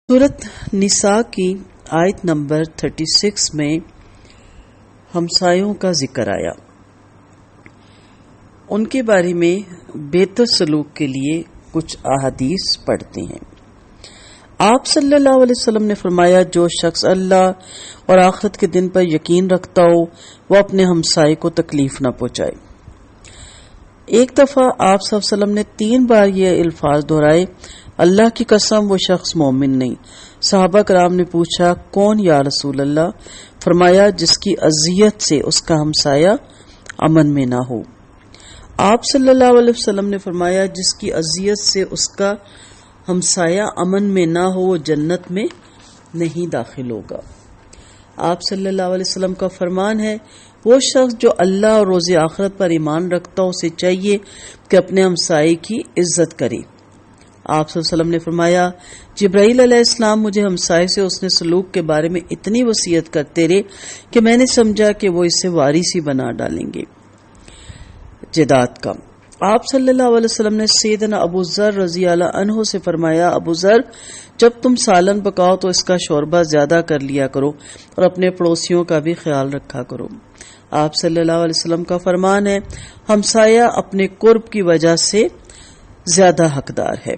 سورۃ نساء کی آیت نمبر 36 میں ہمسایوں کا ذکر آیا۔ ان کے بارے میں بہتر سلوک کے لیے کچھ احادیث پڑھتے ہیں۔ آپ صلی اللہ علیہ وسلم نے فرمایا، جو شخص اللہ اور آخرت کے دن پر یقین رکھتا ہو وہ اپنے ہمسائے کو تکلیف نہ پہنچائے۔ ایک دفعہ آپ صلی اللہ علیہ وسلم نے 3 بار یہ الفاظ دہرائے، اللہ کی قسم وہ شخص مومن نہیں۔ صحابہ کرام نے پوچھا، کون یا رسول اللہ؟ فرمایا، جس کی اذیت سے اس کا ہمسایہ امن میں نہ ہو۔ آپ صلی اللہ علیہ وسلم نے فرمایا، جس کی اذیت سے اس کا ہمسایہ امن میں نہ ہو وہ جنت میں نہیں داخل ہوگا۔ آپ صلی اللہ علیہ وسلم کا فرمان ہے، وہ شخص جو اللہ اور روز آخرت پر ایمان رکھتا ہو اسے چاہیے کہ اپنے ہمسائے کی عزت کرے۔ آپ صلی اللہ علیہ وسلم نے فرمایا، جبرائیل علیہ السلام مجھے ہمسائے سے اس نے سلوک کے بارے میں اتنی وصیت کرتے رہے کہ میں نے سمجھا کہ وہ اسے وارث ہی بنا ڈالیں گے۔ جدات کا آپ صلی اللہ علیہ وسلم نے سیدنا ابو ذر رضی اللہ عنہ سے فرمایا، ابو ذر، جب تم سالن پکاؤ تو اس کا شوربہ زیادہ کر لیا کرو اور اپنے پڑوسیوں کا بھی خیال رکھا کرو۔ آپ صلی اللہ علیہ وسلم کا فرمان ہے، ہمسایہ اپنے قرب کی وجہ سے زیادہ حقدار ہے۔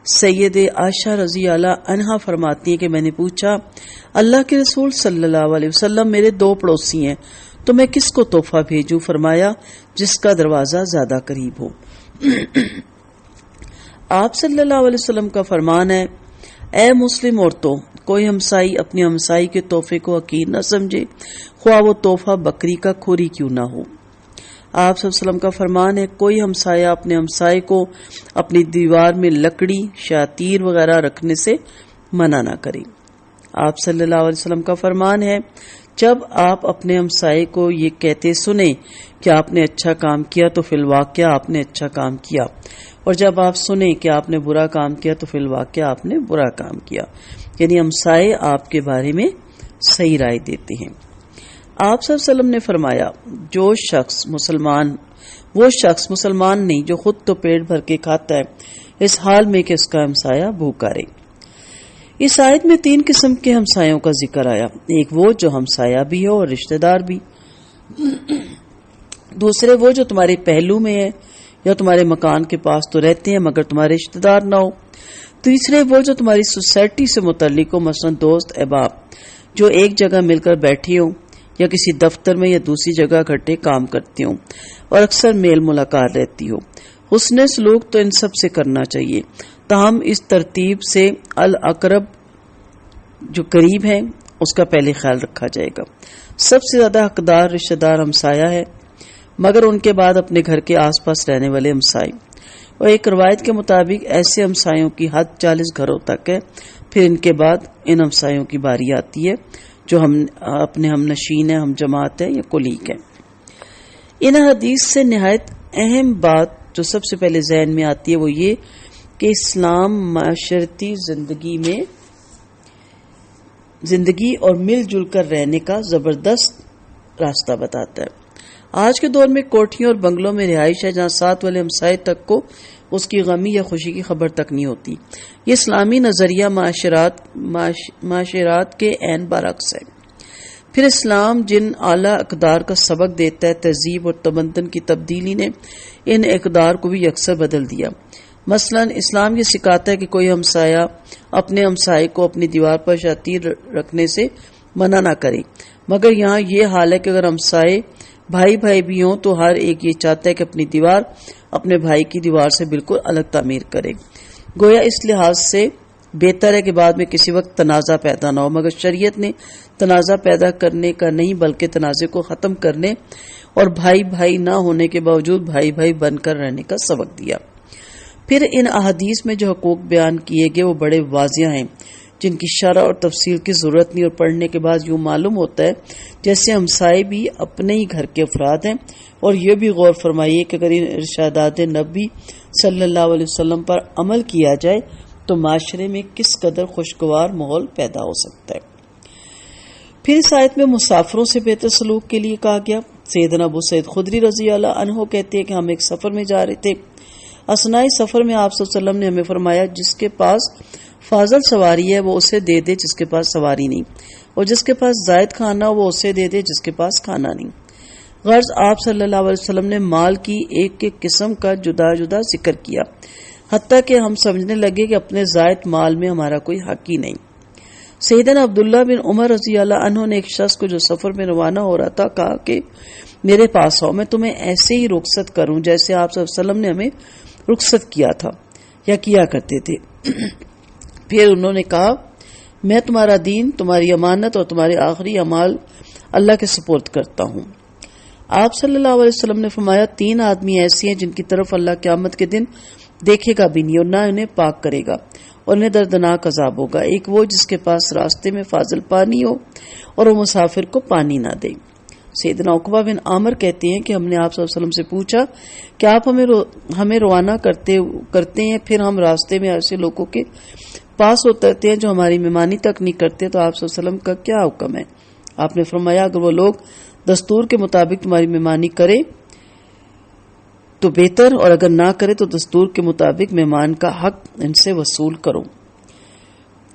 سید عائشہ رضی اللہ عنہا فرماتی ہیں کہ میں نے پوچھا، اللہ کے رسول صلی اللہ علیہ وسلم، میرے 2 پڑوسی ہیں تو میں کس کو تحفہ بھیجوں؟ فرمایا، جس کا دروازہ زیادہ قریب ہو۔ آپ صلی اللہ علیہ وسلم کا فرمان ہے، اے مسلم عورتوں، کوئی ہمسائی اپنی ہمسائی کے تحفے کو حقیر نہ سمجھے، خواہ وہ تحفہ بکری کا کھوری کیوں نہ ہو۔ آپ صلی اللہ علیہ وسلم کا فرمان ہے، کوئی ہمسایہ اپنے ہمسائے کو اپنی دیوار میں لکڑی، شاتیر وغیرہ رکھنے سے منع نہ کرے۔ آپ صلی اللہ علیہ وسلم کا فرمان ہے، جب آپ اپنے ہمسائے کو یہ کہتے سنیں کہ آپ نے اچھا کام کیا تو فی الواقعہ آپ نے اچھا کام کیا، اور جب آپ سنیں کہ آپ نے برا کام کیا تو فی الواقعہ آپ نے برا کام کیا، یعنی ہمسائے آپ کے بارے میں صحیح رائے دیتے ہیں۔ آپ صلی اللہ علیہ وسلم نے فرمایا، وہ شخص مسلمان نہیں جو خود تو پیٹ بھر کے کھاتا ہے اس حال میں کہ اس کا ہمسایہ بھوکا رہے۔ اس آیت میں 3 قسم کے ہمسایوں کا ذکر آیا، ایک وہ جو ہمسایہ بھی ہو اور رشتہ دار بھی، دوسرے وہ جو تمہارے پہلو میں ہے یا تمہارے مکان کے پاس تو رہتے ہیں مگر تمہارے رشتہ دار نہ ہو، تیسرے وہ جو تمہاری سوسائٹی سے متعلق ہو، مثلا دوست احباب جو ایک جگہ مل کر بیٹھے ہوں یا کسی دفتر میں یا دوسری جگہ اکٹھے کام کرتے ہوں اور اکثر میل ملاقات رہتی ہو۔ حسن سلوک تو ان سب سے کرنا چاہیے، تاہم اس ترتیب سے الاقرب جو قریب ہے اس کا پہلے خیال رکھا جائے گا۔ سب سے زیادہ حقدار رشتہ دار ہمسایہ ہے، مگر ان کے بعد اپنے گھر کے آس پاس رہنے والے ہمسائے، اور ایک روایت کے مطابق ایسے ہمسایوں کی حد 40 گھروں تک ہے، پھر ان کے بعد ان ہمسایوں کی باری آتی ہے جو اپنے ہم نشین ہیں، ہم جماعت ہے یا کولیگ ہے۔ ان حدیث سے نہایت اہم بات جو سب سے پہلے ذہن میں آتی ہے وہ یہ کہ اسلام معاشرتی زندگی اور مل جل کر رہنے کا زبردست راستہ بتاتا ہے۔ آج کے دور میں کوٹھیوں اور بنگلوں میں رہائش ہے جہاں ساتھ والے ہمسائے تک کو اس کی غمی یا خوشی کی خبر تک نہیں ہوتی۔ یہ اسلامی نظریہ معاشرات کے عین برعکس ہے۔ پھر اسلام جن اعلیٰ اقدار کا سبق دیتا ہے، تہذیب اور تمدن کی تبدیلی نے ان اقدار کو بھی یکسر بدل دیا۔ مثلا اسلام یہ سکھاتا ہے کہ کوئی ہمسایہ اپنے ہمسائے کو اپنی دیوار پر شاتیر رکھنے سے منع نہ کرے، مگر یہاں یہ حال ہے کہ اگر ہمسائے بھائی بھی ہوں تو ہر ایک یہ چاہتا ہے کہ اپنی دیوار اپنے بھائی کی دیوار سے بالکل الگ تعمیر کرے۔ گویا اس لحاظ سے بہتر ہے کہ بعد میں کسی وقت تنازع پیدا نہ ہو، مگر شریعت نے تنازع پیدا کرنے کا نہیں بلکہ تنازع کو ختم کرنے اور بھائی نہ ہونے کے باوجود بھائی بن کر رہنے کا سبق دیا۔ پھر ان احادیث میں جو حقوق بیان کیے گئے وہ بڑے واضح ہیں، جن کی شرح اور تفصیل کی ضرورت نہیں، اور پڑھنے کے بعد یوں معلوم ہوتا ہے جیسے ہمسائے بھی اپنے ہی گھر کے افراد ہیں۔ اور یہ بھی غور فرمائیے کہ اگر ان ارشادات نبی صلی اللہ علیہ وسلم پر عمل کیا جائے تو معاشرے میں کس قدر خوشگوار ماحول پیدا ہو سکتا ہے۔ پھر اس آیت میں مسافروں سے بہتر سلوک کے لیے کہا گیا۔ سیدنا ابو سعید خدری رضی اللہ عنہ کہتے ہیں کہ ہم ایک سفر میں جا رہے تھے، اثناء سفر میں آپ صلی اللہ علیہ وسلم نے ہمیں فرمایا، جس کے پاس فاضل سواری ہے وہ اسے دے دے جس کے پاس سواری نہیں، اور جس کے پاس زائد کھانا وہ اسے دے دے جس کے پاس کھانا نہیں۔ غرض آپ صلی اللہ علیہ وسلم نے مال کی ایک ایک قسم کا جدا جدا ذکر کیا، حتیٰ کہ ہم سمجھنے لگے کہ اپنے زائد مال میں ہمارا کوئی حق ہی نہیں۔ سیدنا عبداللہ بن عمر رضی اللہ عنہ نے ایک شخص کو جو سفر میں روانہ ہو رہا تھا کہا کہ میرے پاس آؤ، میں تمہیں ایسے ہی رخصت کروں جیسے آپ صلی اللہ علیہ وسلم نے ہمیں رخصت کیا تھا یا کیا کرتے تھے۔ پھر انہوں نے کہا میں تمہارا دین، تمہاری امانت اور تمہارے آخری اعمال اللہ کے سپرد کرتا ہوں۔ آپ صلی اللہ علیہ وسلم نے فرمایا 3 آدمی ایسے ہیں جن کی طرف اللہ قیامت کے دن دیکھے گا بھی نہیں اور نہ انہیں پاک کرے گا اور انہیں دردناک عذاب ہوگا۔ ایک وہ جس کے پاس راستے میں فاضل پانی ہو اور وہ مسافر کو پانی نہ دے۔ سیدنا عقبہ بن عامر کہتے ہیں کہ ہم نے آپ صلی اللہ علیہ وسلم سے پوچھا کہ آپ ہمیں روانہ کرتے ہیں، پھر ہم راستے میں ایسے لوگوں کے پاس اترتے ہیں جو ہماری مہمانی تک نہیں کرتے، تو آپ صلی اللہ علیہ وسلم کا کیا حکم ہے؟ آپ نے فرمایا اگر وہ لوگ دستور کے مطابق تمہاری مہمانی کرے تو بہتر، اور اگر نہ کرے تو دستور کے مطابق مہمان کا حق ان سے وصول کرو۔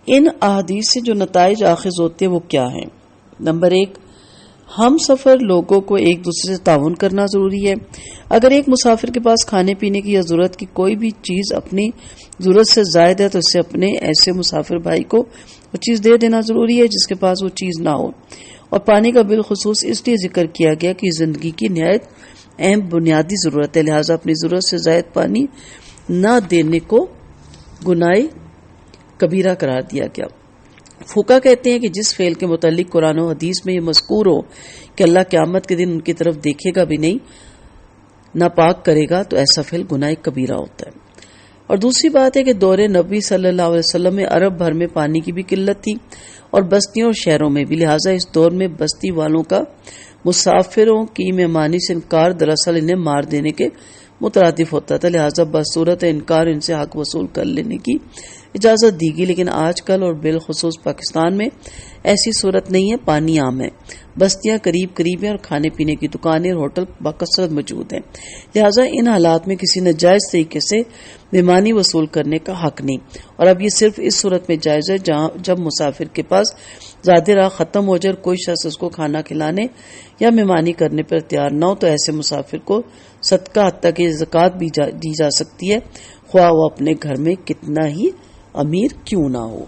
ان احادیث سے جو نتائج آخذ ہوتے ہیں وہ کیا ہیں؟ نمبر 1، ہم سفر لوگوں کو ایک دوسرے سے تعاون کرنا ضروری ہے۔ اگر ایک مسافر کے پاس کھانے پینے کی یا ضرورت کی کوئی بھی چیز اپنی ضرورت سے زائد ہے تو اسے اپنے ایسے مسافر بھائی کو وہ چیز دے دینا ضروری ہے جس کے پاس وہ چیز نہ ہو۔ اور پانی کا بالخصوص اس لیے ذکر کیا گیا کہ زندگی کی نہایت اہم بنیادی ضرورت ہے، لہٰذا اپنی ضرورت سے زائد پانی نہ دینے کو گناہ کبیرہ قرار دیا گیا۔ فقہا کہتے ہیں کہ جس فعل کے متعلق قرآن و حدیث میں یہ مذکور ہو کہ اللہ قیامت کے دن ان کی طرف دیکھے گا بھی نہیں، ناپاک کرے گا، تو ایسا فعل گناہ کبیرہ ہوتا ہے۔ اور دوسری بات ہے کہ دور نبی صلی اللہ علیہ وسلم میں عرب بھر میں پانی کی بھی قلت تھی اور بستیوں اور شہروں میں بھی، لہٰذا اس دور میں بستی والوں کا مسافروں کی مہمانی سے انکار دراصل انہیں مار دینے کے مترادف ہوتا تھا، لہٰذا بصورت انکار ان سے حق وصول کر لینے کی اجازت دی گئی۔ لیکن آج کل اور بالخصوص پاکستان میں ایسی صورت نہیں ہے، پانی عام ہے، بستیاں قریب قریب ہیں اور کھانے پینے کی دکانیں اور ہوٹل بکثرت موجود ہیں، لہٰذا ان حالات میں کسی ناجائز طریقے سے مہمانی وصول کرنے کا حق نہیں۔ اور اب یہ صرف اس صورت میں جائز ہے جب مسافر کے پاس زیادہ راہ ختم ہو جائے اور کوئی شخص اس کو کھانا کھلانے یا مہمانی کرنے پر تیار نہ ہو، تو ایسے مسافر کو صدقہ حتیٰ کہ زکوٰۃ بھی دی جا سکتی ہے، خواہ وہ اپنے گھر میں کتنا ہی امیر کیوں نہ ہو۔